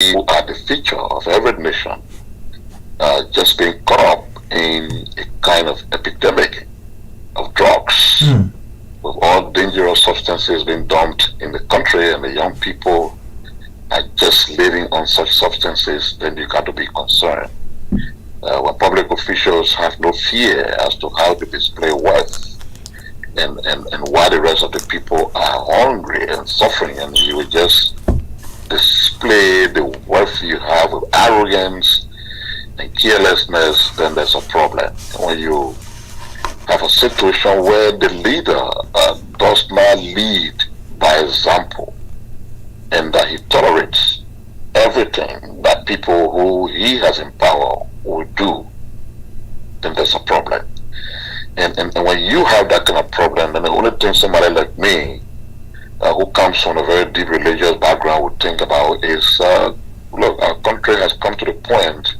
who are the feature of every nation, just being caught up in a kind of epidemic of drugs, Mm. with all dangerous substances being dumped in the country, and the young people are just living on such substances, then you got to be concerned. When public officials have no fear as to how to display wealth, and why the rest of the people are hungry and suffering, and you will just display the wealth you have with arrogance and carelessness, then there's a problem. When you have a situation where the leader does not lead by example, and that he tolerates everything that people who he has in power will do, then there's a problem. And when you have that kind of problem, then the only thing somebody like me, who comes from a very deep religious background, would think about is, look, our country has come to the point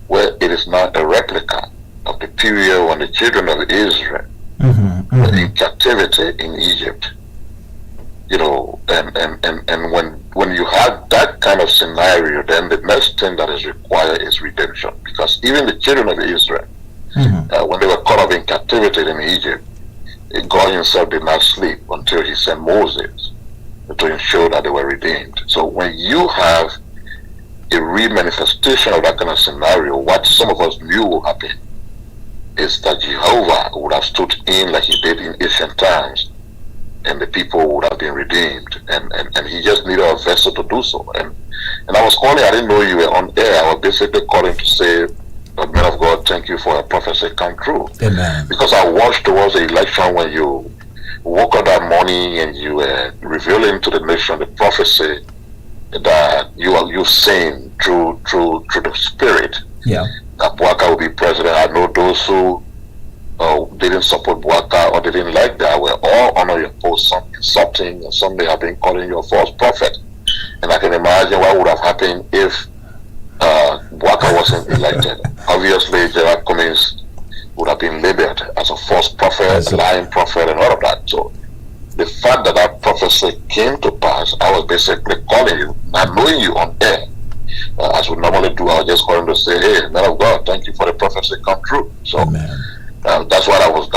where it is not a replica of the period when the children of Israel were in captivity in Egypt. You know, and when you have that kind of scenario, then the next thing that is required is redemption. Because even the children of Israel, when they were caught up in captivity in Egypt, God himself did not sleep until he sent Moses to ensure that they were redeemed. So when you have a re-manifestation of that kind of scenario, what some of us knew would happen is that Jehovah would have stood in like he did in ancient times, and the people would have been redeemed, and he just needed a vessel to do so. And I was calling, I didn't know you were on air. I was basically calling to say, man of God, thank you for a prophecy come true. Amen. Because I watched towards the election when you woke up that morning and you were revealing to the nation the prophecy that you saying through the spirit. Yeah. That Bwaka will be president. I know those who didn't support Bwaka or they didn't like that were all under your post, some insulting, and some may have been calling you a false prophet. And I can imagine what would have happened if Bwaka wasn't elected. Obviously, Jeroy Cummings would have been labeled as a false prophet, a lying prophet, and all of that. So the fact that that prophecy came to pass, I was basically calling you, not knowing you on air, as we normally do. I was just calling to say, hey, man of God, thank you for the prophecy come true. So that's what I was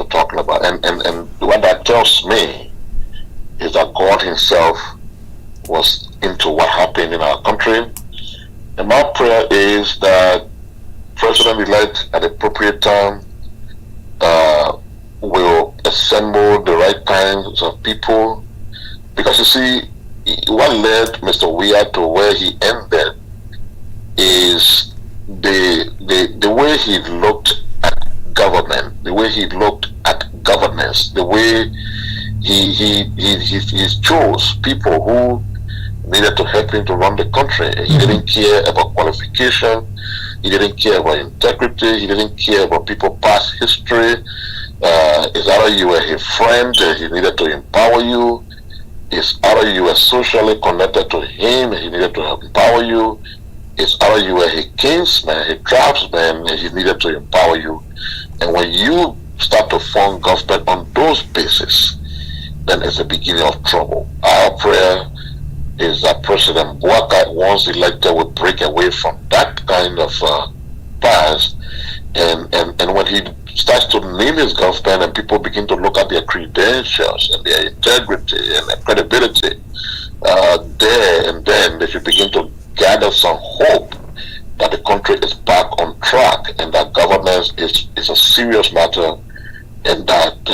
talking about. And what that tells me is that God himself was into what happened in our country. And my prayer is that President-elect at the appropriate time will assemble the right kinds of people. Because you see, what led Mr. Weir to where he ended is the way he looked at government, the way he looked at governance, the way he chose people who needed to help him to run the country. He didn't care about qualification. He didn't care about integrity. He didn't care about people's past history. It's either you were his friend, he needed to empower you. It's either you were socially connected to him, he needed to empower you. It's either you were his kinsman, his tribesman, and he needed to empower you. And when you start to form government on those bases, then it's the beginning of trouble. Our prayer is that President Bwaka, once elected, will break away from that kind of past, and when he starts to name his government and people begin to look at their credentials and their integrity and their credibility, there and then they should begin to gather some hope that the country is back on track and that governance is a serious matter, and that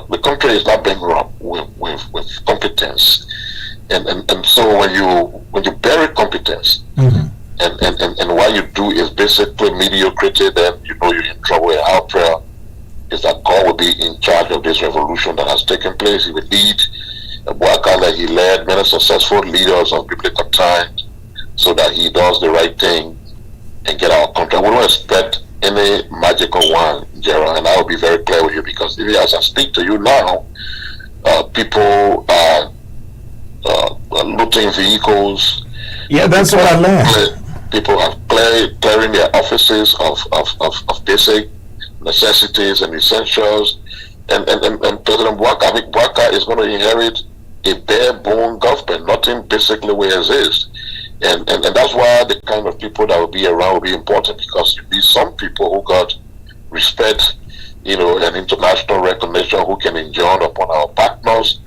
the country is not being run with competence. And so when you bury competence, and what you do is basically mediocrity, then you know you're in trouble. And our prayer is that God will be in charge of this revolution that has taken place. He will lead Bwaka like he led many successful leaders of biblical times, so that he does the right thing and get our country. We don't expect any magical one, Jeroy, and I will be very clear with you, because even as I speak to you now, people are looting vehicles. Yeah, that's what I learned. People are clearing their offices of basic necessities and essentials. And President Bwaka, I think Bwaka is going to inherit a bare bone government. Nothing basically will exist. And that's why the kind of people that will be around will be important, because you need some people who got respect, and international recognition, who can enjoin upon our partners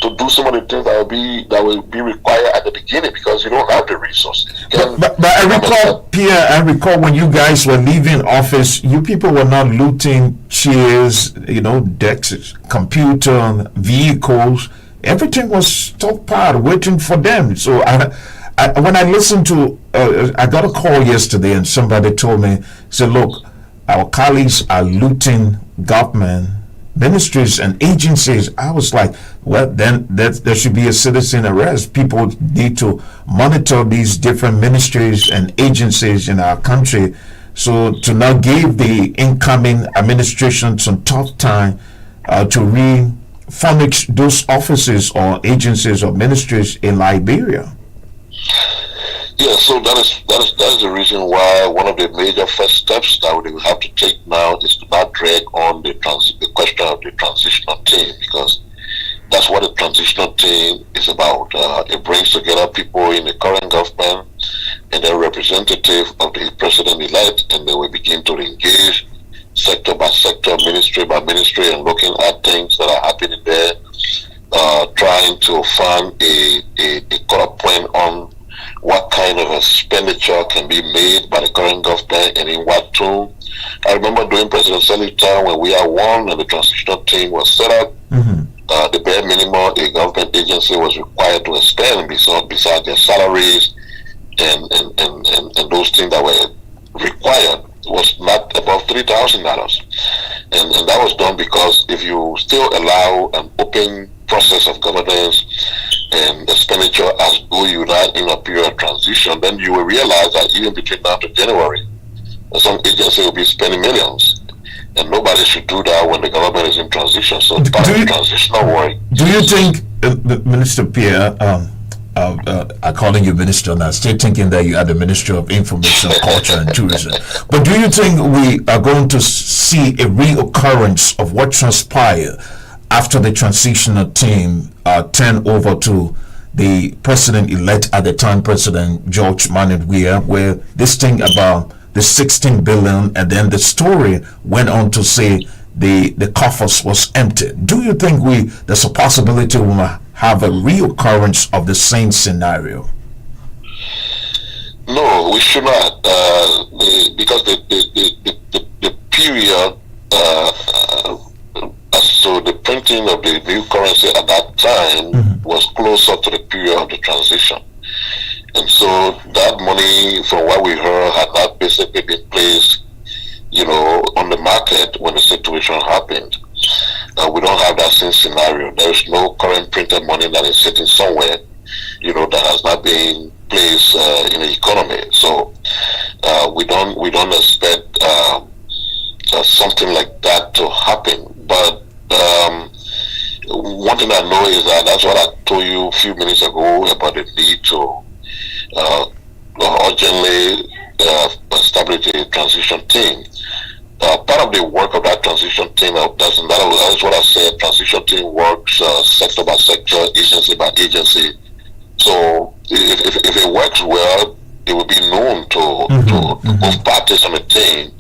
to do some of the things that will be required at the beginning, because you don't have the resources. But I recall, Pierre, I recall when you guys were leaving office, you people were not looting chairs, desks, computer, vehicles. Everything was stockpiled, waiting for them. So when I listened to, I got a call yesterday, and somebody told me, said, look, our colleagues are looting government ministries and agencies. I was like, well, then there should be a citizen arrest. People need to monitor these different ministries and agencies in our country. So to now give the incoming administration some tough time to refurnish those offices or agencies or ministries in Liberia. Yeah, so that is the reason why one of the major first steps that we will have to take now is to not drag on the question of the transitional team, because that's what the transitional team is about. It brings together people in the current government and then representative of the president-elect, and they will begin to engage sector by sector, ministry by ministry, and looking at things that are happening there, trying to find a cut point on what kind of expenditure can be made by the current government and in what tool. I remember during President Sally's time when we are one and the transitional team was set up, the bare minimum a government agency was required to expend besides their salaries and those things that were required was not above $3,000. And that was done because if you still allow an open process of governance and expenditure as though you're not in a period of transition, then you will realize that even between now to January, some agency will be spending millions. And nobody should do that when the government is in transition. So part of the transitional work. Do you think, Minister Pierre, I'm calling you minister now, still thinking that you are the Minister of Information, Culture and Tourism. But do you think we are going to see a reoccurrence of what transpired after the transitional team turned over to the president-elect at the time, President George Manning Weah, where this thing about the 16 billion, and then the story went on to say the coffers was empty? Do you think there's a possibility we will have a reoccurrence of the same scenario? No, we should not, because the period, so the printing of the new currency at that time was closer to the period of the transition. And so that money, from what we heard, had not basically been placed, on the market when the situation happened. We don't have that same scenario. There is no current printed money that is sitting somewhere, that has not been placed in the economy. So we don't expect something like that to happen. But one thing I know is that's what I told you a few minutes ago about the need to urgently establish a transition team. Part of the work of that transition team, that's what I said, transition team works sector by sector, agency by agency. So if it works well, it will be known to both parties on the team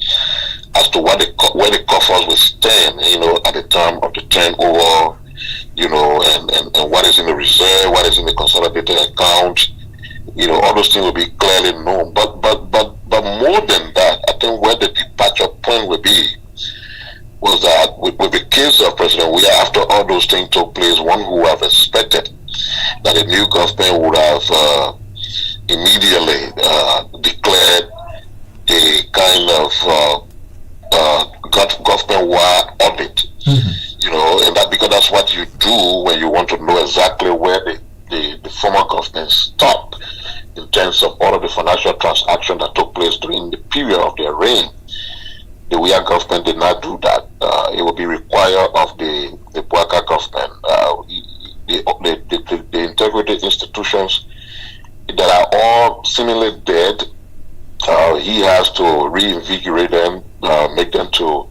as to where the coffers will stand, at the time of the turnover, and what is in the reserve, what is in the consolidated account, all those things will be clearly known. But more than that, I think where the departure point will be was that with the case of President Weah, after all those things took place, one who would have expected that the new government would have immediately declared a kind of government-wide audit, and that because that's what you do when you want to know exactly where the former government stopped in terms of all of the financial transactions that took place during the period of their reign. The Weah government did not do that. It will be required of the Bouaka government. The integrity institutions that are all seemingly dead, he has to reinvigorate them, make them to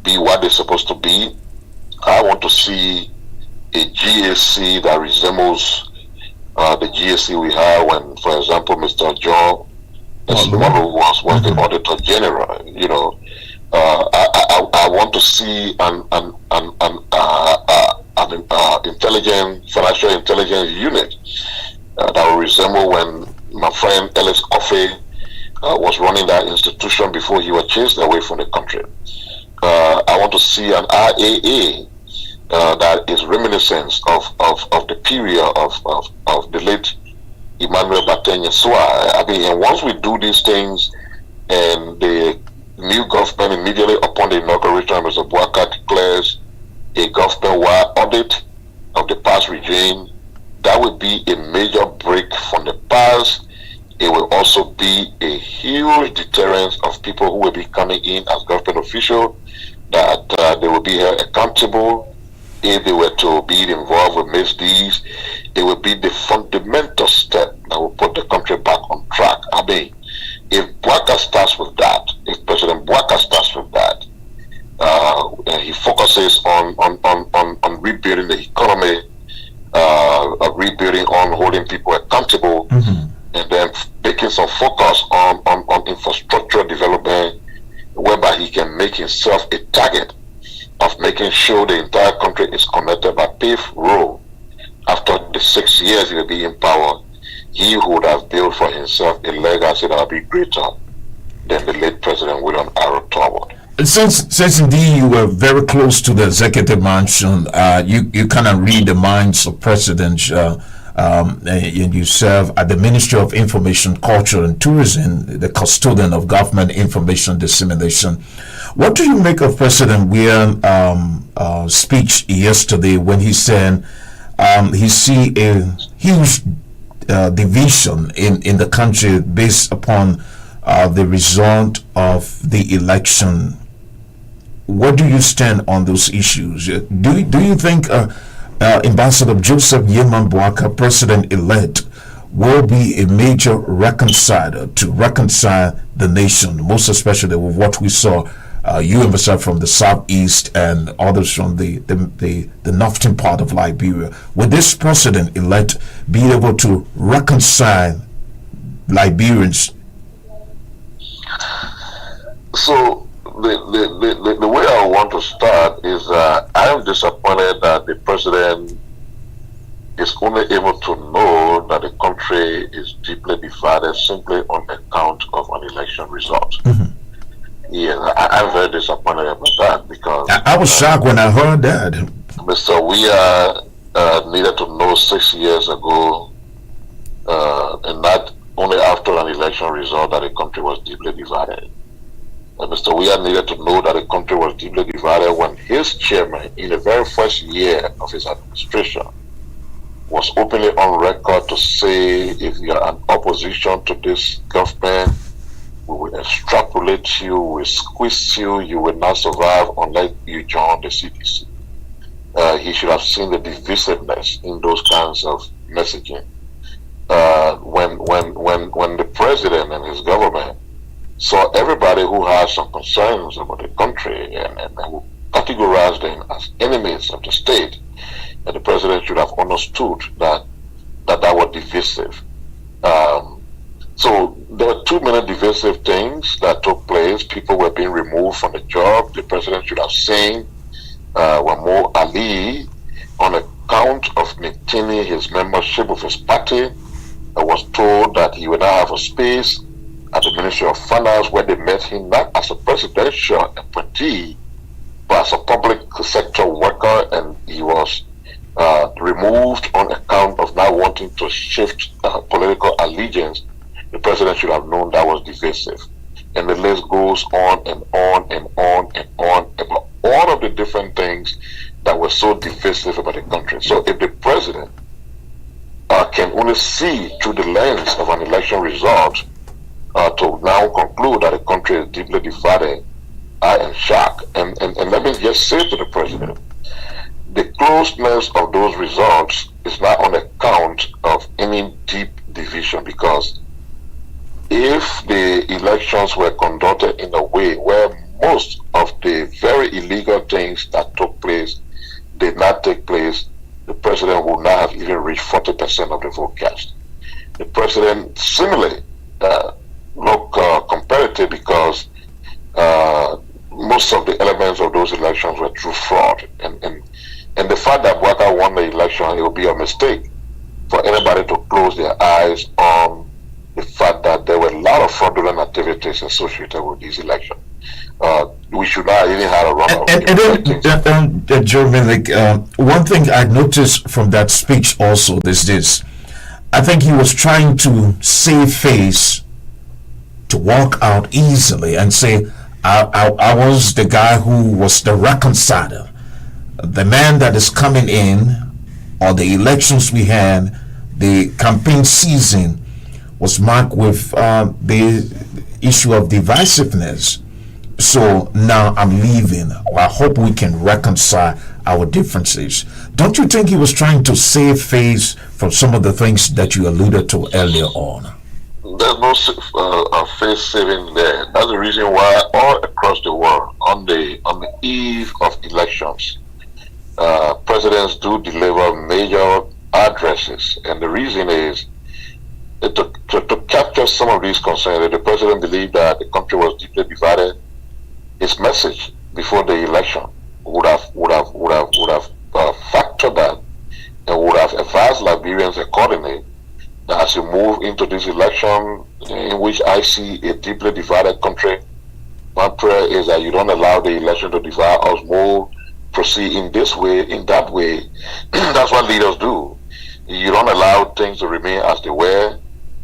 be what they're supposed to be. I want to see a GAC that resembles the GSC we had when, for example, Mr. John Esmolu was the Auditor General. I want to see an intelligence, financial intelligence unit that will resemble when my friend Ellis Coffey was running that institution before he was chased away from the country. I want to see an RAA that is reminiscent of the period of the late Emmanuel Batenya Swa. I mean, and once we do these things, and the new government immediately upon the inauguration of Mr. Bouaka declares a government-wide audit of the past regime, that would be a major break from the past. It will also be a huge deterrence of people who will be coming in as government officials, that they will be held accountable if they were to be involved with misdeeds. It will be the fundamental step that will put the country back on track. I mean, if Bouaka starts with that, if President Bouaka starts with that, and he focuses on rebuilding the economy, rebuilding on holding people accountable, and then making some focus on infrastructural development, whereby he can make himself a target of making sure the entire country is connected by paved road. After the 6 years he will be in power, he would have built for himself a legacy that will be greater than the late President William R. Thornwood. Since indeed you were very close to the executive mansion, you kind of read the minds of presidents, and you serve at the Ministry of Information, Culture and Tourism, the custodian of government information dissemination. What do you make of President Weah's speech yesterday when he said he see a huge division in the country based upon the result of the election? What do you stand on those issues? Do you think Ambassador Joseph Yeman Bouaka, President-elect, will be a major reconciler to reconcile the nation, most especially with what we saw, you and myself from the southeast and others from the northern part of Liberia? Will this President-elect be able to reconcile Liberians? So the way I want to start is I am disappointed that the president is only able to know that the country is deeply divided simply on account of an election result. Yes, I'm very disappointed about that, because I was shocked when I heard that. Mr. Weah needed to know 6 years ago, and not only after an election result, that the country was deeply divided. Mr. Weah needed to know that the country was deeply divided when his chairman, in the very first year of his administration, was openly on record to say, if you are an opposition to this government, we will extrapolate you, we will squeeze you, you will not survive unless you join the CDC. He should have seen the divisiveness in those kinds of messaging. When the president and his government saw everybody who has some concerns about the country and who categorized them as enemies of the state, and the president should have understood that was divisive. So there were too many divisive things that took place. People were being removed from the job. The president should have seen Wamo Ali, on account of maintaining his membership of his party, was told that he would not have a space at the Ministry of Finance, where they met him not as a presidential appointee, but as a public sector worker, and he was removed on account of not wanting to shift political allegiance. The president should have known that was divisive. And the list goes on and on and on and on about all of the different things that were so divisive about the country. So if the president can only see through the lens of an election result to now conclude that the country is deeply divided, I am shocked. And let me just say to the president, the closeness of those results is not on account of any deep division, because if the elections were conducted in a way where most of the very illegal things that took place did not take place, the president would not have even reached 40% of the vote cast. The president similarly looked competitive because most of the elements of those elections were through fraud. And the fact that Waka won the election, it would be a mistake for anybody to close their eyes on the fact that there were a lot of fraudulent activities associated with this election. We should not even have a runoff. And then, Jeremy, one thing I noticed from that speech also is this. I think he was trying to save face to walk out easily and say, I was the guy who was the reconciler, the man that is coming in, or the elections we had, the campaign season was marked with the issue of divisiveness. So now I'm leaving. I hope we can reconcile our differences. Don't you think he was trying to save face from some of the things that you alluded to earlier on? There's no face saving there. That's the reason why all across the world, on the eve of elections, presidents do deliver major addresses, and the reason is to capture some of these concerns. The president believed that the country was deeply divided. His message before the election would have factored that and would have advised Liberians accordingly that as you move into this election, in which I see a deeply divided country, my prayer is that you don't allow the election to divide us more. Proceed in this way, in that way. That's what leaders do. You don't allow things to remain as they were.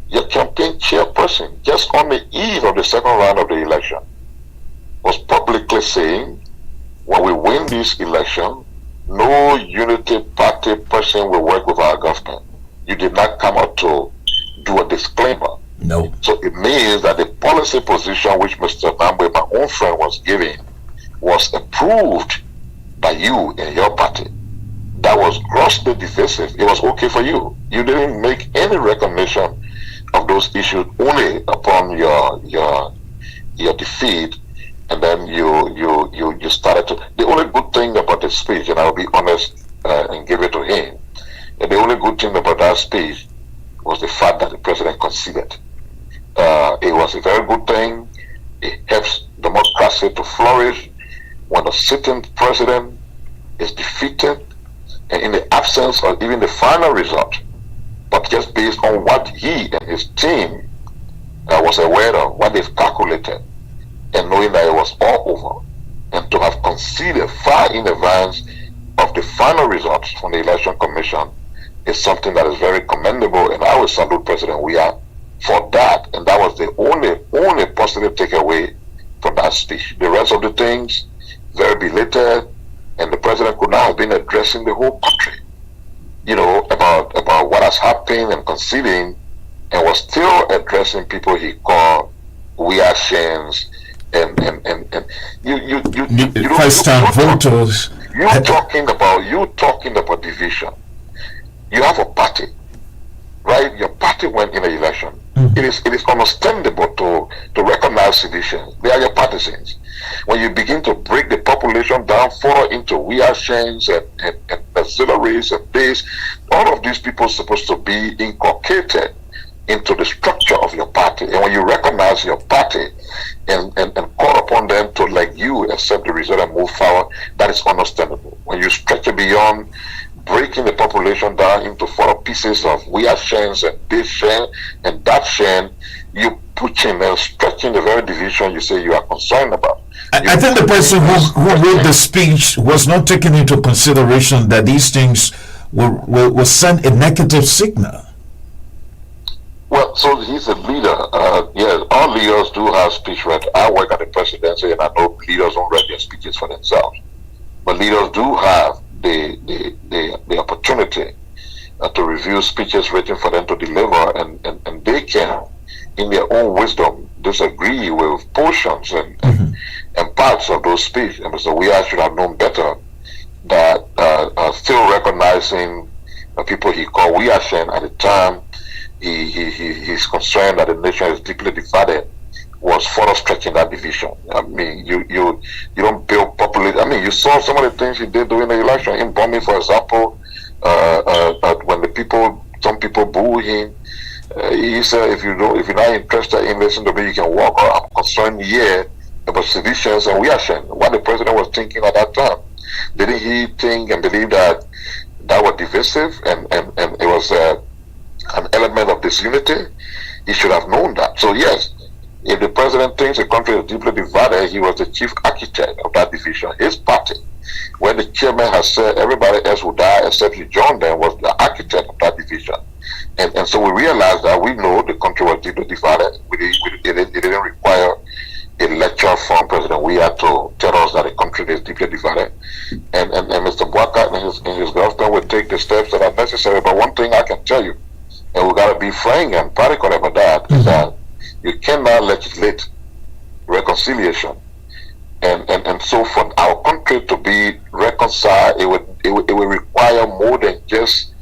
Your campaign chairperson, just on the eve of the second round of the election, was publicly saying, when we win this election, no unity party person will work with our government. You did not come out to do a disclaimer. No. So it means that the policy position which Mr. Bambe, my own friend, was giving was approved by you and your party. That was grossly divisive. It was okay for you. You didn't make any recognition of those issues, only upon your defeat, and then you started to. The only good thing about the speech, and I'll be honest and give it to him, and the only good thing about that speech was the fact that the president conceded. It was a very good thing. It helps democracy to flourish when the sitting president is defeated, and in the absence of even the final result, but just based on what he and his team was aware of, what they've calculated, and knowing that it was all over, and to have conceded far in advance of the final results from the Election Commission is something that is very commendable, and I will salute President Weah for that. And that was the only positive takeaway from that speech. The rest of the things, very belated, and the president could not have been addressing the whole country, about what has happened and conceding, and was still addressing people he called Weah Shins and first time voters. You talking about division. You have a party, right? Your party went in an election. Mm-hmm. It is understandable to recognize division. They are your partisans. When you begin to break the population down further into Weah Shins and auxiliaries and base, all of these people are supposed to be inculcated into the structure of your party. And when you recognize your party and call upon them to, like you, accept the result and move forward, that is understandable. When you stretch it beyond breaking the population down into 4 pieces of Weah Shins and this Shin and that Shin, you pushing and stretching the very division you say you are concerned about. I think the person who wrote the speech was not taking into consideration that these things will send a negative signal. Well, so he's a leader. Yes, all leaders do have speech right. I work at the presidency, and I know leaders don't write their speeches for themselves. But leaders do have the opportunity to review speeches written for them to deliver, and they can, in their own wisdom, disagree with portions and parts of those speeches. And so we should have known better that still recognizing the people he called Weah Shin at the time. He's concerned that the nation is deeply divided, was further stretching that division. I mean, you don't build population. I mean, you saw some of the things he did during the election, in bombing, for example, When some people boo him, he said, if you're not interested in listening to me, you can walk. Or I'm concerned here about seditions and reaction. What the president was thinking at that time. Didn't he think and believe that was divisive and it was an element of disunity? He should have known that. So yes, if the president thinks the country is deeply divided, he was the chief architect of that division. His party, when the chairman has said everybody else will die except he joined them, was the architect of that division. And so we realized that we know the country was deeply divided. It didn't require a lecture from President Weah to tell us that the country is deeply divided. And Mr. Bwaka and his government will take the steps that are necessary. But one thing I can tell you, and we got to be frank and practical about that, is that you cannot legislate reconciliation. And so for our country to be reconciled, it would require more than just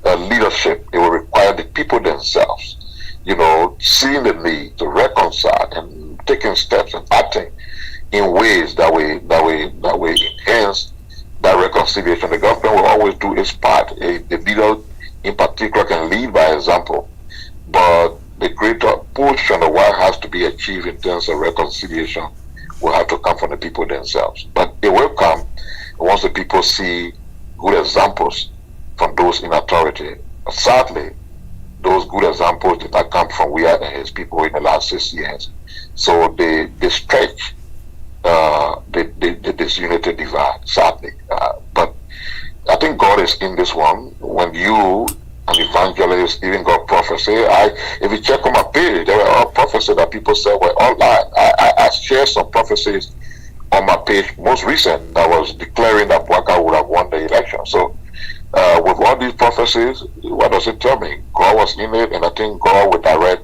leadership. It will require the people themselves, seeing the need to reconcile and taking steps and acting in ways that will enhance that reconciliation. The government will always do its part. The leader in particular can lead by example, but the greater portion of what has to be achieved in terms of reconciliation will have to come from the people themselves. But it will come once the people see good examples from those in authority. But sadly, those good examples did not come from Weah and his people in the last 6 years. So they stretch the disunity divide, sadly. But I think God is in this one. When you, an evangelist, even got prophecy, if you check on my page, there were all prophecies that people said were all lies. I shared some prophecies on my page, most recent, that was declaring that Bwaka would have won the election. So with all these prophecies, what does it tell me? God was in it, and I think God would direct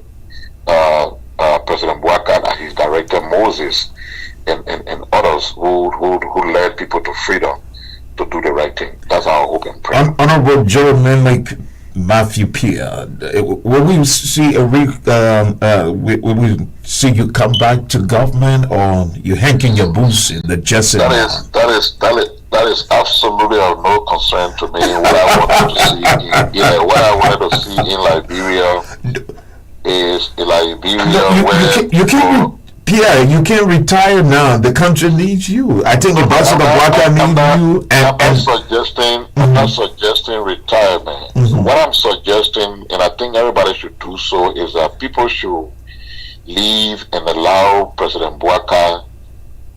President Bwaka, and He's directed Moses and others who led people to freedom to do the right thing. That's our hope and prayer. Honorable Joe like Matthew Pierre, will we see will we see you come back to government, or you hanging your boots in the Jesse? That is absolutely of no concern to me. What I wanted to see in Liberia is Pierre, you can't retire now. The country needs you. I think Ambassador Bwaka needs you. I'm not suggesting retirement. Mm-hmm. What I'm suggesting, and I think everybody should do so, is that people should leave and allow President Bwaka,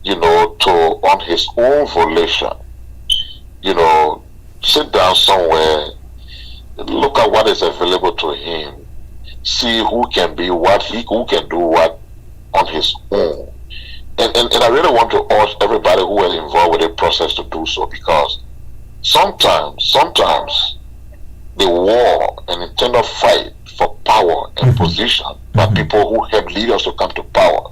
to on his own volition, sit down somewhere, look at what is available to him, see who can do what on his own. And I really want to urge everybody who is involved with the process to do so, because sometimes the war and intended fight for power and position by people who help leaders to come to power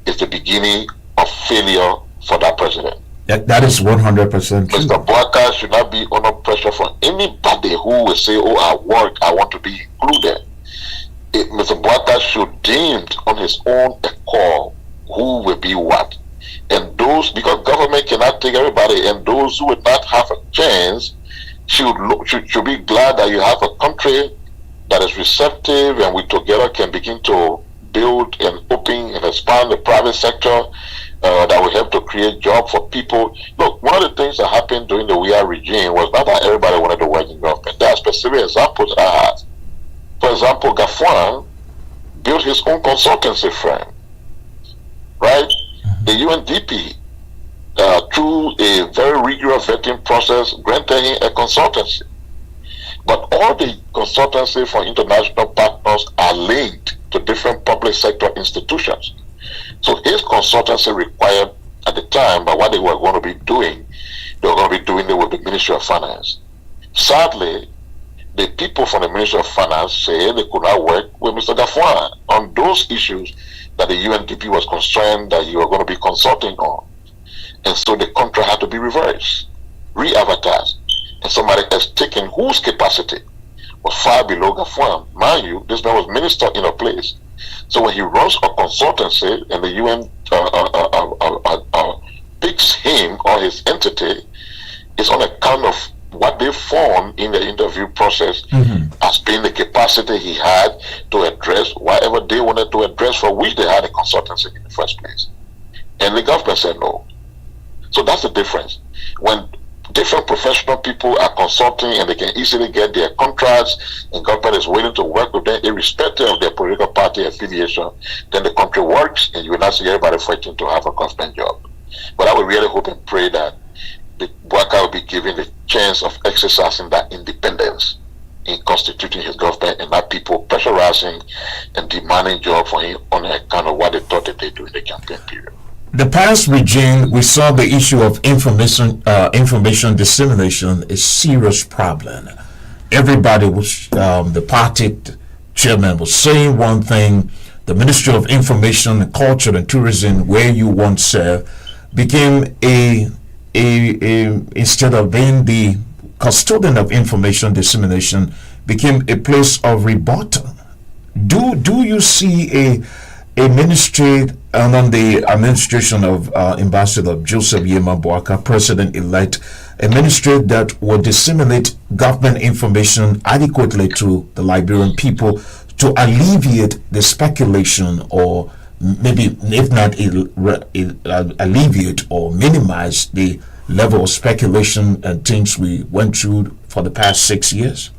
is the beginning of failure for that president. That is 100% true. Mr. Bwaka should not be under pressure from anybody who will say, at work, I want to be included. Mr. Bwaka should deem on his own accord who will be what. And those, because government cannot take everybody, and those who would not have a chance should be glad that you have a country that is receptive, and we together can begin to build and open and expand the private sector that will help to create jobs for people. Look, one of the things that happened during the Weah regime was not that everybody wanted to work in government. There are specific examples that I had. For example, Gafuan built his own consultancy firm, right? The UNDP, through a very rigorous vetting process, granted him a consultancy. But all the consultancy for international partners are linked to different public sector institutions. So his consultancy required at the time, but what they were going to be doing, they were going to be doing it with the Ministry of Finance. Sadly, the people from the Ministry of Finance said they could not work with Mr. Gafuan on those issues that the UNDP was concerned that you were going to be consulting on. And so the contract had to be reversed, re-advertised. And somebody else taken whose capacity was far below Gafuan. Mind you, this man was minister in a place. So when he runs a consultancy and the UN picks him or his entity, it's on account of what they found in the interview process as being the capacity he had to address whatever they wanted to address, for which they had a consultancy in the first place. And the government said no. So that's the difference. When different professional people are consulting and they can easily get their contracts, and government is willing to work with them irrespective of their political party affiliation, then the country works, and you will not see everybody fighting to have a government job. But I would really hope and pray that the worker will be given the chance of exercising that independence in constituting his government, and not people pressurizing and demanding job for him on account of what they thought that they do in the campaign period. The past regime, we saw the issue of information dissemination is serious problem. Everybody was, the party chairman was saying one thing. The Ministry of Information, Culture and Tourism, where you once served, became a instead of being the custodian of information dissemination, became a place of rebuttal. Do you see a ministry under the administration of Ambassador Joseph Yema Boaka, President-elect, a ministry that will disseminate government information adequately to the Liberian people to alleviate the speculation, or maybe, if not alleviate or minimize the level of speculation and things we went through for the past 6 years?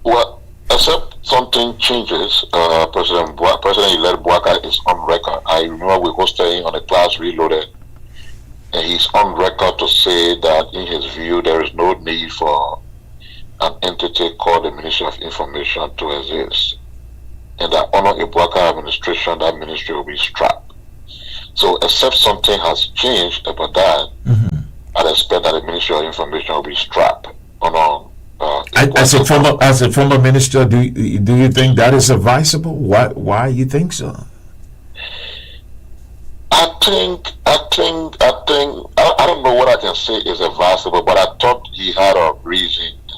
Well, except something changes, President-elect Boaka is on record. I remember we hosted him on a class reloaded, and he's on record to say that in his view there is no need for an entity called the Ministry of Information to exist, and that under a Boaka administration that ministry will be scrapped. So except something has changed about that, I'd expect that the Ministry of Information will be scrapped. As a former minister, do you think that is advisable? Why you think so? I don't know what I can say is advisable, but I thought he had a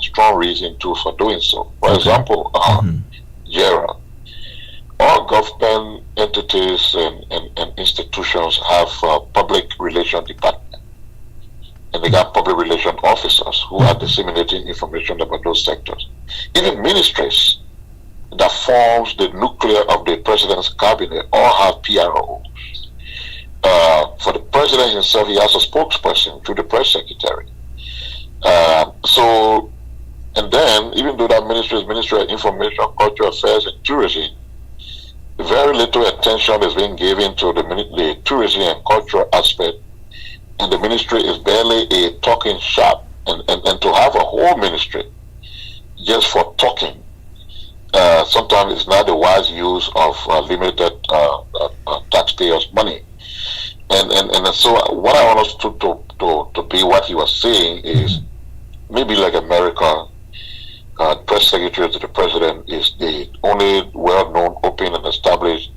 strong reason too for doing so. For example, Jeroy, all government entities and institutions have public relation department, and they got public relation officers who are disseminating information about those sectors. Even ministries that forms the nucleus of the president's cabinet all have PROs. For the president himself, he has a spokesperson through the press secretary. And then, even though that ministry is Ministry of Information, Culture Affairs and Tourism, very little attention is being given to the tourism and cultural aspect, and the ministry is barely a talking shop. And to have a whole ministry just for talking, sometimes it's not the wise use of limited taxpayers' money. And so what I want us to be what he was saying is maybe like America, press secretary to the president is the only well-known, open and established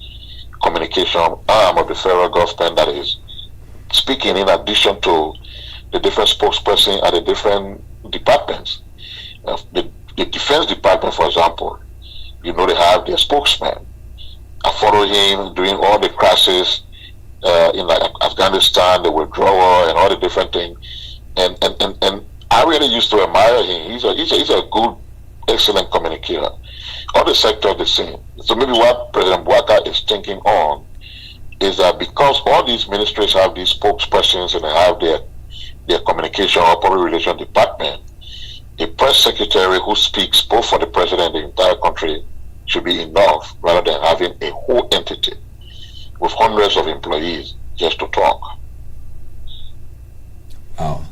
communication arm of the federal government that is speaking in addition to the different spokesperson at the different departments. The Defense Department, for example, they have their spokesman. I follow him during all the crises in like Afghanistan, the withdrawal, and all the different things. And I really used to admire him. He's a good, excellent communicator. All the sectors the same. So maybe what President Boaka is thinking on is that because all these ministries have these spokespersons and they have their communication or public relations department, a press secretary who speaks both for the president and the entire country should be enough, rather than having a whole entity with hundreds of employees just to talk. Oh,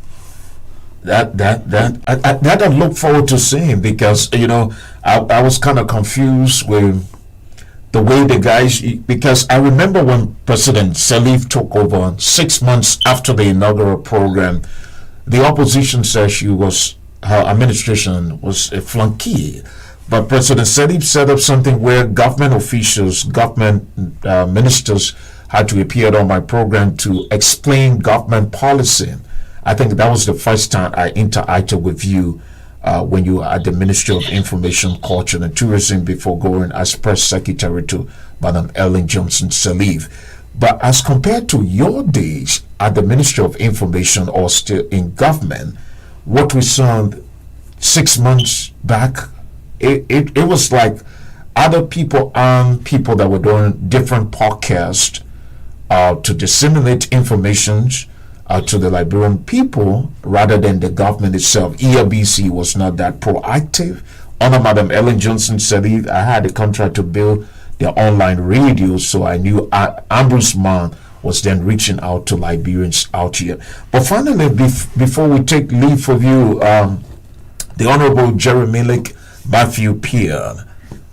that I look forward to seeing, because I was kind of confused with the way the guys, because I remember when President Salif took over 6 months after the inaugural program, the opposition said her administration was a flunky. But President Salif set up something where government officials, government ministers had to appear on my program to explain government policy. I think that was the first time I interacted with you when you were at the Ministry of Information, Culture and Tourism before going as press secretary to Madam Ellen Johnson Salif. But as compared to your days at the Ministry of Information or still in government, what we saw 6 months back, it was like other people and people that were doing different podcasts to disseminate information to the Liberian people rather than the government itself. ELBC was not that proactive. Honor Madam Ellen Johnson said, I had a contract to build their online radio, so I knew Ambrose Mann was then reaching out to Liberians out here. But finally, before we take leave of you, the Honorable Jeroy Matthew Pierre,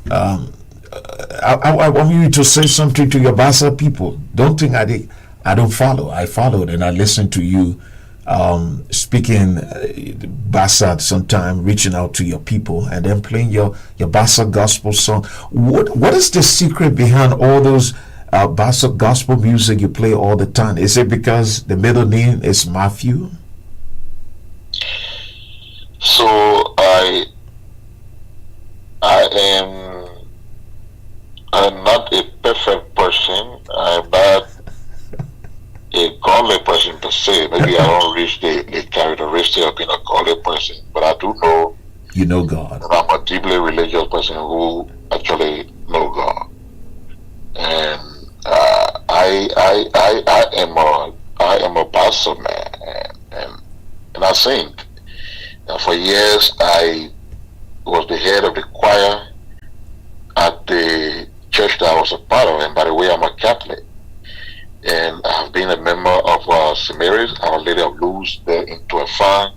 I want you to say something to your Bassa people. Don't think I don't follow. I followed and I listened to you speaking Bassa sometime, reaching out to your people and then playing your Bassa gospel song. What is the secret behind all those Bassa gospel music you play all the time? Is it because the middle name is Matthew? So I'm not a perfect person. I'm not a godly person per se. Maybe I don't reach the characteristic of being a godly person, but I do know. You know God. I'm a deeply religious person who actually know God, and I am a pastor man, and I sing. And for years I was the head of the choir at the church that I was a part of, and by the way, I'm a Catholic. And I've been a member of St. Mary's, Our Lady of Luz there in Tuefa,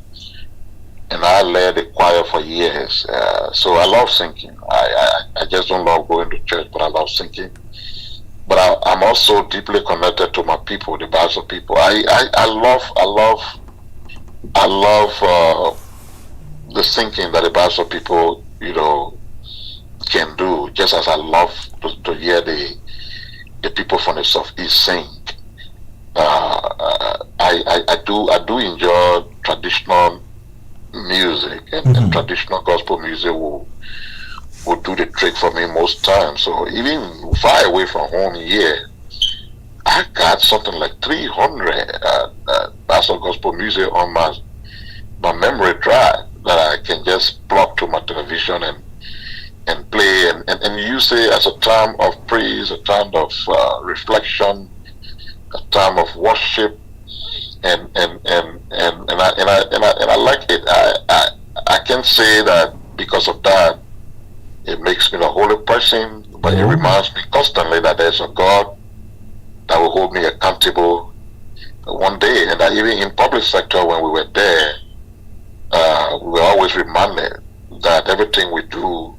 and I led the choir for years. So I love singing. I just don't love going to church, but I love singing. But I'm also deeply connected to my people, the Bassa people. I love the singing that the Bassa people, can do, just as I love to hear the people from the Southeast sing. I do enjoy traditional music, and traditional gospel music will do the trick for me most times. So even far away from home here, I got something like 300 Bassa gospel music on my memory drive that I can just plug to my television and play and use it as a time of praise, a time of reflection, a time of worship, and I like it. I can say that because of that, it makes me a holy person, but it reminds me constantly that there's a God that will hold me accountable one day, and that even in public sector when we were there, we were always reminded that everything we do,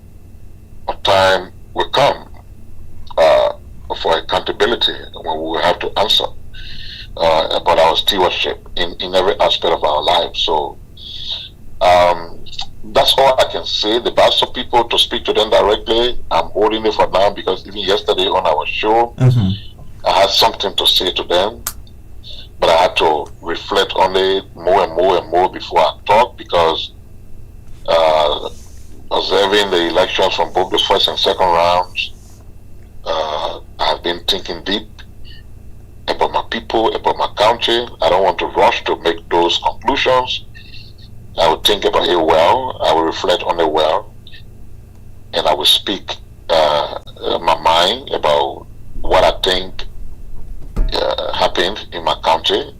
a time will come for accountability when we will have to answer about our stewardship in every aspect of our lives. So that's all I can say. The Bassa people, to speak to them directly, I'm holding it for now, because even yesterday on our show, I had something to say to them, but I had to reflect on it more and more and more before I talk, because observing the elections from both the first and second rounds, I've been thinking deep about my people, about my country. I don't want to rush to make those conclusions. I will think about it well, I will reflect on it well, and I will speak my mind about what I think happened in my country.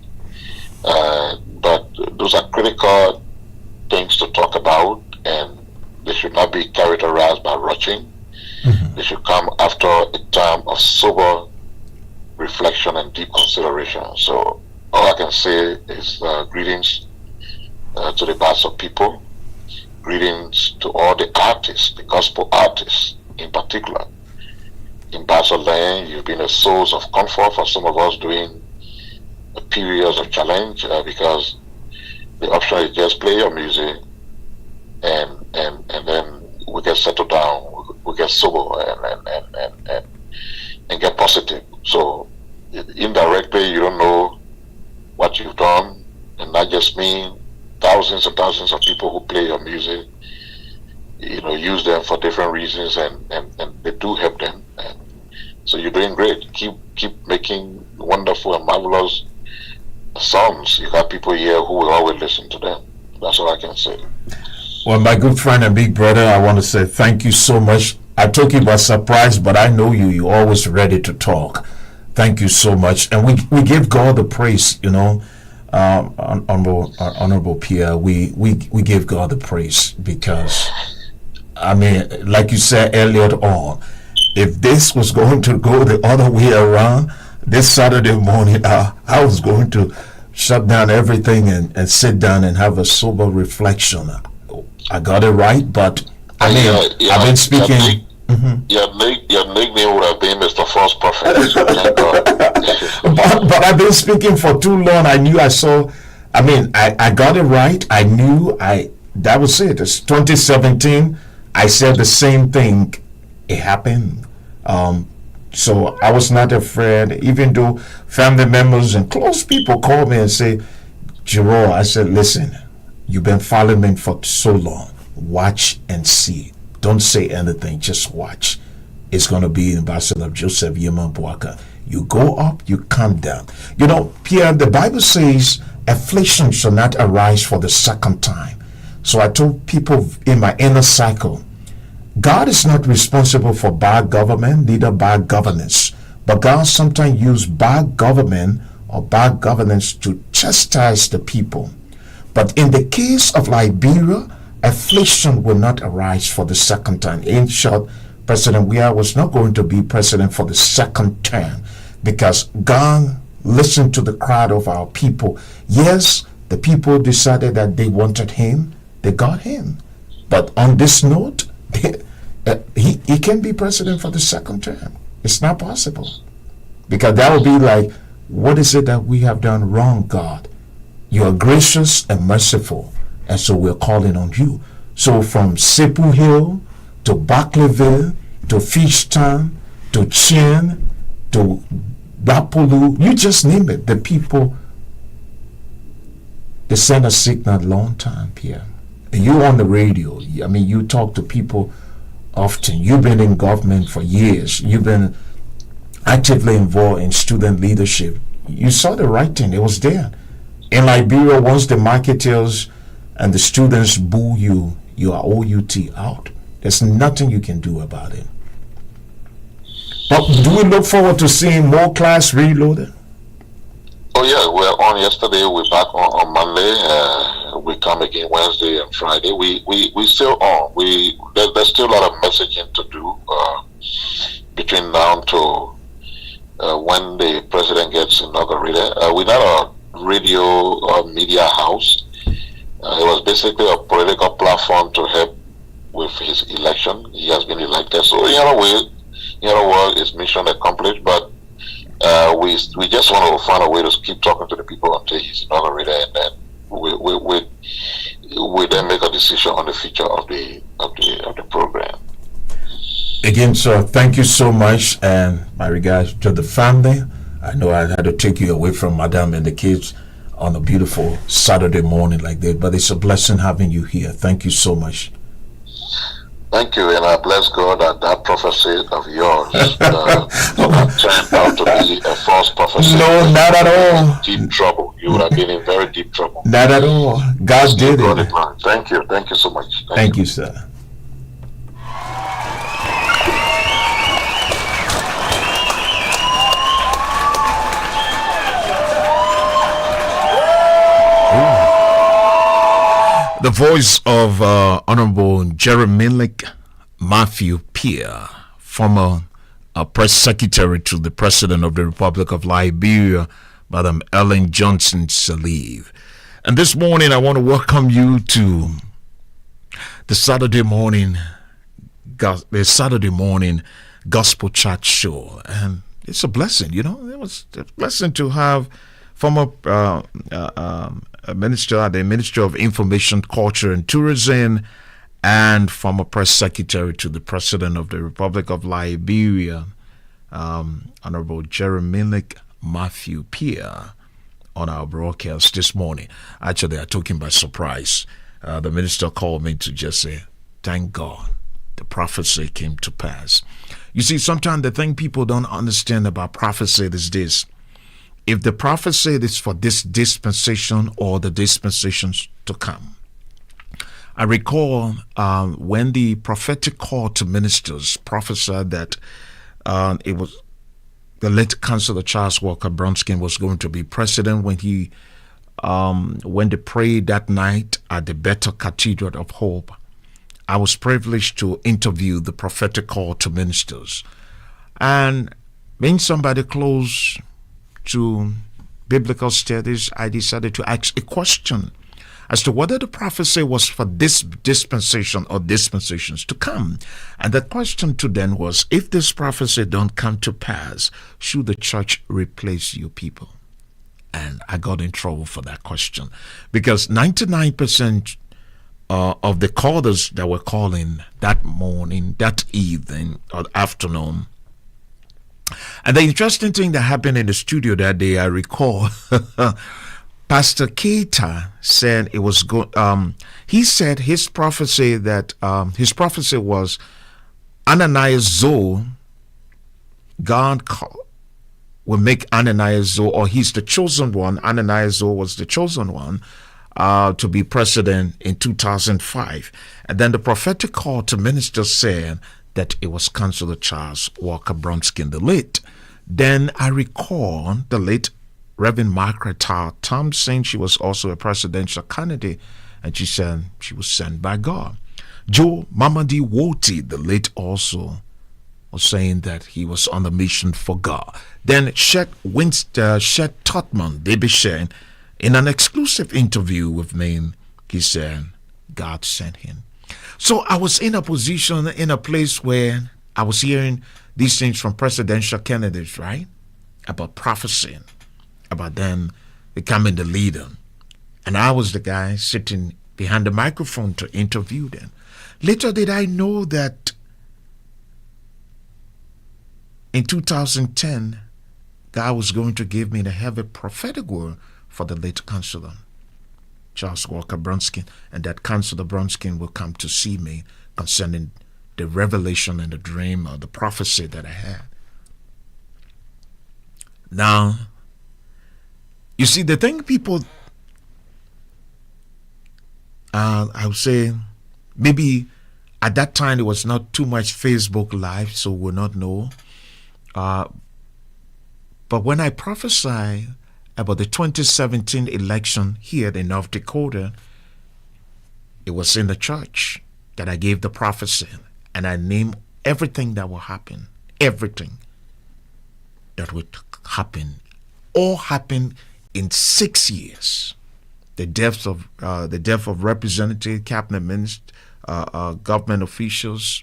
But those are critical things to talk about, and they should not be characterized by rushing. They should come after a time of sober reflection and deep consideration. So all I can say is greetings to the Bassa people, greetings to all the artists, the gospel artists in particular. In Bassa land, you've been a source of comfort for some of us during periods of challenge, because the option is just play your music and then we get settled down, we get sober and get positive. So indirectly, you don't know what you've done, and not just me, thousands and thousands of people who play your music, use them for different reasons, and they do help them. And so you're doing great. Keep making wonderful and marvelous songs. You got people here who will always listen to them. That's all I can say. Well, my good friend and big brother, I want to say thank you so much. I took you by surprise, but I know you. You're always ready to talk. Thank you so much. And we give God the praise, Honorable Pierre. We give God the praise because, I mean, like you said earlier on, if this was going to go the other way around, this Saturday morning, I was going to shut down everything and sit down and have a sober reflection. I got it right, but I mean, I've been speaking. Your nickname would have been Mr. False Prophet. So thank God. but I've been speaking for too long. I got it right. I knew that was it. It's 2017. I said the same thing. It happened. So I was not afraid, even though family members and close people called me and say, Jeroy, I said, listen, you've been following me for so long. Watch and see. Don't say anything, just watch. It's going to be Ambassador Joseph Yeman Boaka. You go up, you come down. Pierre, the Bible says affliction shall not arise for the second time. So I told people in my inner cycle, God is not responsible for bad government, neither bad governance. But God sometimes uses bad government or bad governance to chastise the people. But in the case of Liberia, affliction will not arise for the second time. In short, President Weah was not going to be president for the second term because God listened to the cry of our people. Yes, the people decided that they wanted him. They got him. But on this note, he can be president for the second term. It's not possible. Because that would be like, what is it that we have done wrong, God? You are gracious and merciful. And so we're calling on you. So from Sepu Hill to Barclayville to Fishtown to Chin to Bapolu, you just name it. The people, they send a signal long time, Pierre. And you on the radio. I mean, you talk to people often. You've been in government for years. You've been actively involved in student leadership. You saw the writing. It was there. In Liberia, once the marketers and the students boo you, you are OUT out. There's nothing you can do about it. But do we look forward to seeing more class reloaded? Oh yeah, we're on yesterday. We're back on Monday. We come again Wednesday and Friday. We still on. There's still a lot of messaging to do between now to when the president gets inaugurated. We're not a radio or media house. It was basically a political platform to help with his election. He has been elected, so in other words, it's mission accomplished. But we just want to find a way to keep talking to the people until he's inaugurated, and then we then make a decision on the future of the program. Again, sir, thank you so much, and my regards to the family. I know I had to take you away from Madame and the kids on a beautiful Saturday morning like that, but it's a blessing having you here. Thank you so much. Thank you, and I bless God that prophecy of yours turned out to be a false prophecy. No, not at all. Deep trouble. You would have been in very deep trouble. Not at all. God did it. Thank you. Thank you so much. Thank you, sir. The voice of Honorable Jeroy Matthew Pierre, former press secretary to the President of the Republic of Liberia, Madam Ellen Johnson Sirleaf. And this morning I want to welcome you to the Saturday morning Gospel Chat Show. And it's a blessing, it was a blessing to have former minister at the Ministry of Information, Culture and Tourism, and former press secretary to the President of the Republic of Liberia, Honorable Jeroy Matthew Pierre, on our broadcast this morning. Actually, I took him by surprise. The minister called me to just say, thank God the prophecy came to pass. You see, sometimes the thing people don't understand about prophecy is this. if the prophecy is for this dispensation or the dispensations to come. I recall when the prophetic call to ministers prophesied that it was the late Councilor Charles Walker Bronskin was going to be president when they prayed that night at the Bethel Cathedral of Hope. I was privileged to interview the prophetic call to ministers. And being somebody close to biblical studies, I decided to ask a question as to whether the prophecy was for this dispensation or dispensations to come. And the question to them was, if this prophecy don't come to pass, should the church replace you people? And I got in trouble for that question, because 99% of the callers that were calling that morning, that evening or afternoon. And the interesting thing that happened in the studio that day, I recall, Pastor Keita said it was good. He said his prophecy was Ananias Zoe. God will make Ananias Zoe, or he's the chosen one. Ananias Zoe was the chosen one to be president in 2005. And then the prophetic call to ministers said that it was Councilor Charles Walker Bronskin, the late. Then I recall the late Reverend Margaret Thompson. She was also a presidential candidate, and she said she was sent by God. Joe Mamadi Woti, the late, also was saying that he was on a mission for God. Then Shet Totman, Baby Shen, in an exclusive interview with me, he said God sent him. So I was in a position, in a place where I was hearing these things from presidential candidates, right? About prophesying, about them becoming the leader. And I was the guy sitting behind the microphone to interview them. Later did I know that in 2010, God was going to give me the heavy prophetic word for the late Councilor Charles Walker Bronskin, and that Councilor Bronskin will come to see me concerning the revelation and the dream or the prophecy that I had. Now, you see, the thing people, I would say, maybe at that time there was not too much Facebook Live, so we'll not know. But when I prophesied about the 2017 election here in North Dakota, it was in the church that I gave the prophecy, and I named everything that will happen, everything that would happen, all happened in 6 years. The deaths of representative, cabinet ministers, government officials,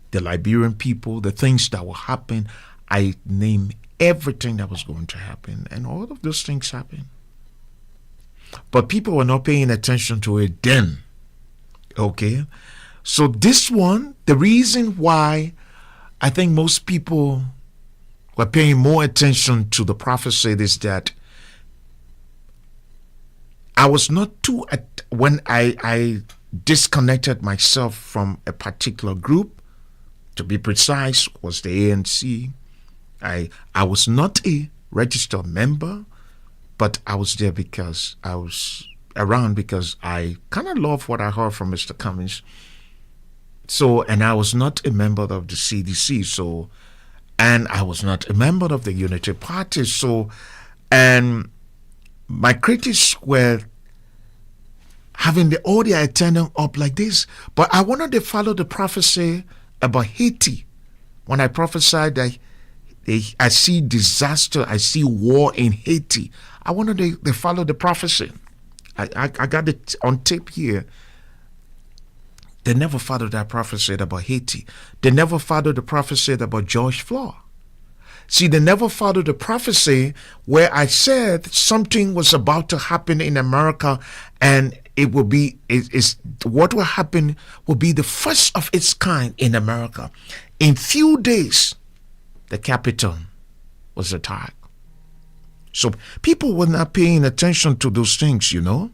the Liberian people, the things that will happen. I named everything that was going to happen, and all of those things happened. But people were not paying attention to it then. Okay? So this one, the reason why I think most people were paying more attention to the prophecy is that I was not too, when I disconnected myself from a particular group, to be precise, was the ANC. I was not a registered member, but I was there because I was around because I kind of love what I heard from Mr. Cummings. So, and I was not a member of the CDC, so, and I was not a member of the Unity Party, so, and my critics were having all their attendance up like this, but I wanted to follow the prophecy about Haiti. When I prophesied that I see disaster, I see war in Haiti, I wanted to follow the prophecy. I got it on tape here. They never followed that prophecy about Haiti. They never followed the prophecy about George Floyd. See, they never followed the prophecy where I said something was about to happen in America, and it will be, what will happen will be the first of its kind in America. In few days, the Capitol was attacked. So people were not paying attention to those things, you know.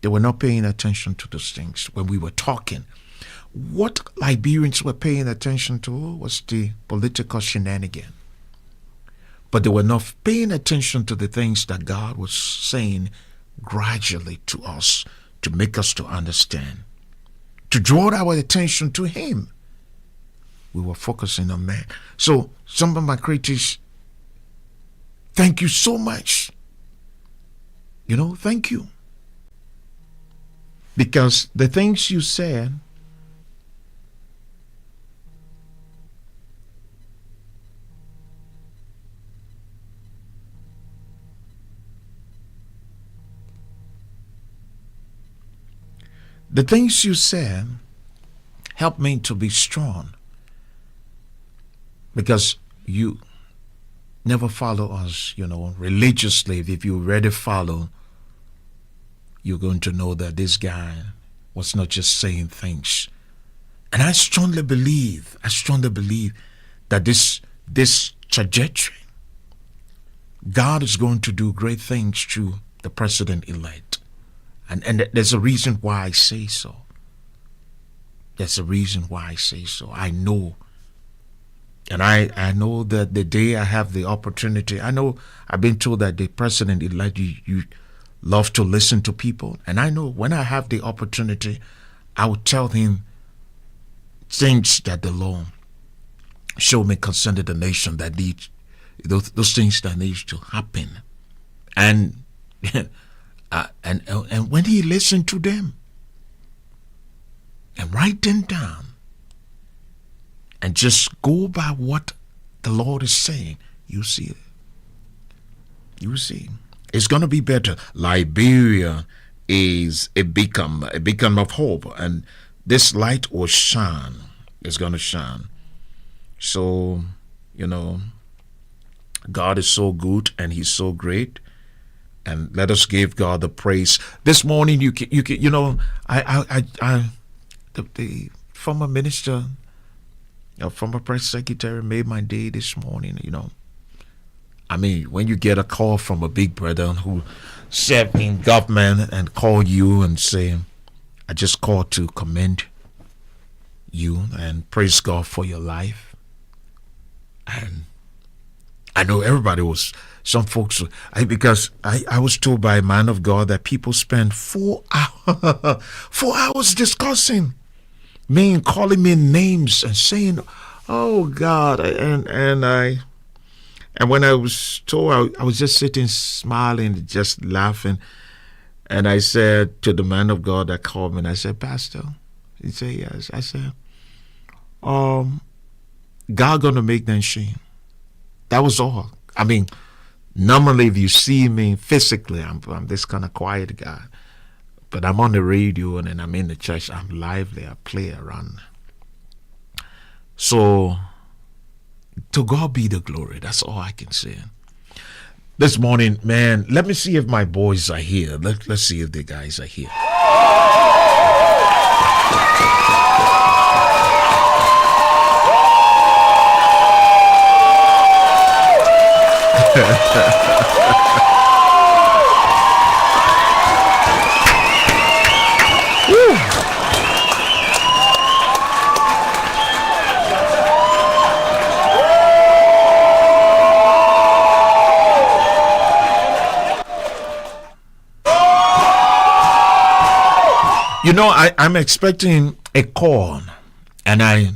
They were not paying attention to those things when we were talking. What Liberians were paying attention to was the political shenanigan. but they were not paying attention to the things that God was saying gradually to us to make us to understand, to draw our attention to Him. We were focusing on man. So some of my critics, thank you so much. Thank you. Because the things you said helped me to be strong. Because you never follow us, religiously. If you really follow, you're going to know that this guy was not just saying things. And I strongly believe that this trajectory, God is going to do great things through the president-elect. And there's a reason why I say so. I know. And I know that the day I have the opportunity, I know I've been told that the president-elect, you love to listen to people. And I know when I have the opportunity, I will tell him things that the Lord showed me concerning the nation that needs, those things that need to happen. And and when he listened to them and write them down and just go by what the Lord is saying, you see it. You see, it's going to be better. Liberia is a beacon of hope, and this light will shine. It's going to shine. So, God is so good and He's so great. And let us give God the praise. This morning, the former minister, former press secretary made my day this morning. I mean, when you get a call from a big brother who served in government and call you and say, I just called to commend you and praise God for your life. And I know everybody was, some folks, because I was told by a man of God that people spend 4 hours discussing me and calling me names and saying, oh God, and when I was told, I was just sitting smiling, just laughing. And I said to the man of God that called me, and I said, Pastor, he said, yes. I said, God gonna make them shame. That was all. I mean, normally if you see me physically, I'm this kind of quiet guy. But I'm on the radio and I'm in the church. I'm lively. I play around. So, to God be the glory. That's all I can say. This morning, man, let me see if my boys are here. Let's see if the guys are here. I'm expecting a call, and I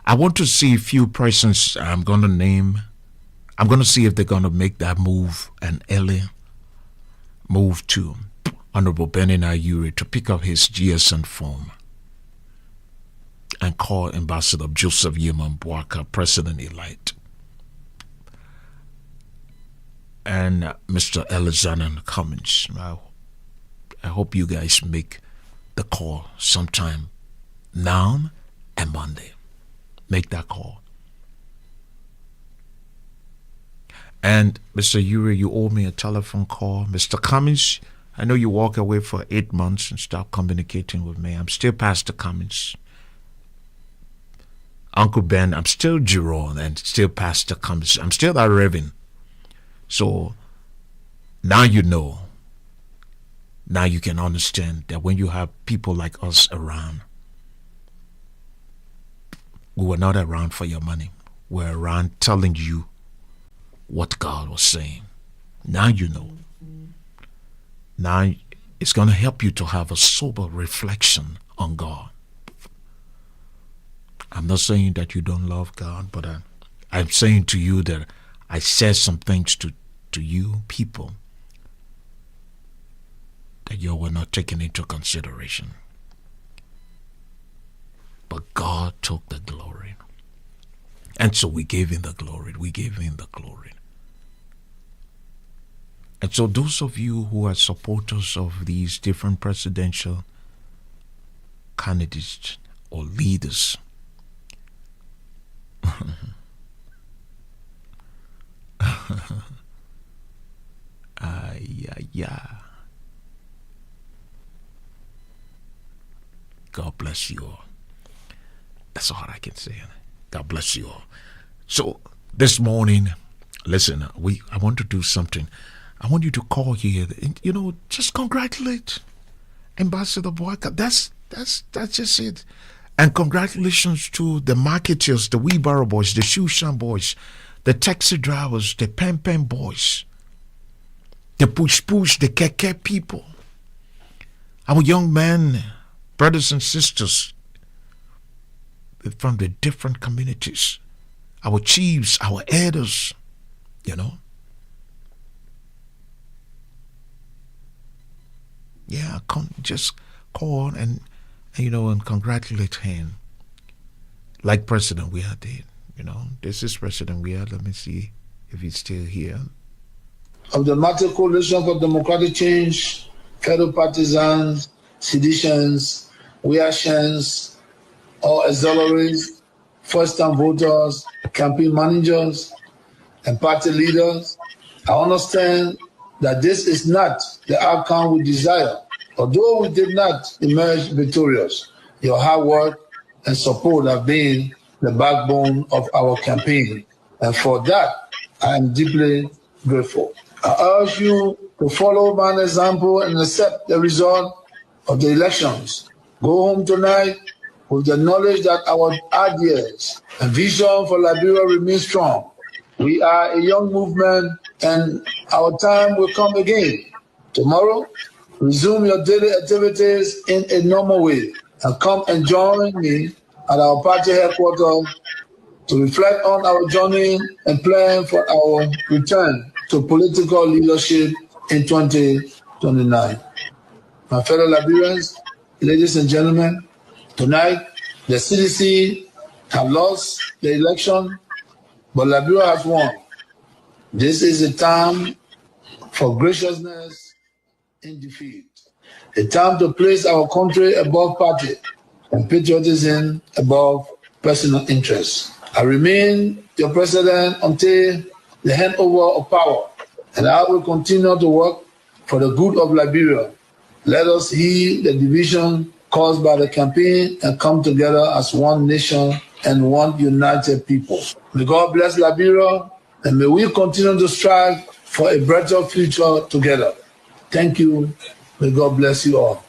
want to see a few persons I'm going to name. I'm going to see if they're going to make that move, an early move to Honorable Benin Ayuri to pick up his GSM phone and call Ambassador Joseph Yeman Boaka, President-elect, and Mr. Alexander Cummings. I hope you guys make the call sometime now and Monday. Make that call. And Mr. Yuri, you owe me a telephone call. Mr. Cummings, I know you walk away for 8 months and stop communicating with me. I'm still Pastor Cummings. Uncle Ben, I'm still Jeroy and still Pastor Cummings. I'm still that Reverend. So now you know. Now you can understand that when you have people like us around, we were not around for your money. We're around telling you what God was saying. Now you know. Now it's going to help you to have a sober reflection on God. I'm not saying that you don't love God, but I'm saying to you that I said some things to you people that you were not taking into consideration. But God took the glory. And so we gave him the glory. We gave him the glory. And so those of you who are supporters of these different presidential candidates or leaders, God bless you all. That's all I can say. God bless you all. So this morning, listen, I want to do something. I want you to call here and, just congratulate Ambassador Boyka. That's just it. And congratulations to the marketers, the wheelbarrow boys, the shoe shine boys, the taxi drivers, the pen boys, the push, the keke people, our young men, brothers and sisters from the different communities, our chiefs, our elders, Yeah, just call and congratulate him. Like President Weah did. This is President Weah. Let me see if he's still here. Of the Martyr Coalition for Democratic Change, fellow partisans, seditions, Weahians, all auxiliaries, first-time voters, campaign managers, and party leaders, I understand that this is not the outcome we desire. Although we did not emerge victorious, your hard work and support have been the backbone of our campaign. And for that, I am deeply grateful. I urge you to follow my example and accept the result of the elections. Go home tonight with the knowledge that our ideas and vision for Liberia remain strong. We are a young movement and our time will come again. Tomorrow, resume your daily activities in a normal way and come and join me at our party headquarters to reflect on our journey and plan for our return to political leadership in 2029. My fellow Liberians, ladies and gentlemen, tonight the CDC have lost the election, but Liberia has won. This is a time for graciousness in defeat, a time to place our country above party and patriotism above personal interests. I remain your president until the handover of power, and I will continue to work for the good of Liberia. Let us heal the division caused by the campaign and come together as one nation and one united people. May God bless Liberia, and may we continue to strive for a better future together. Thank you. May God bless you all.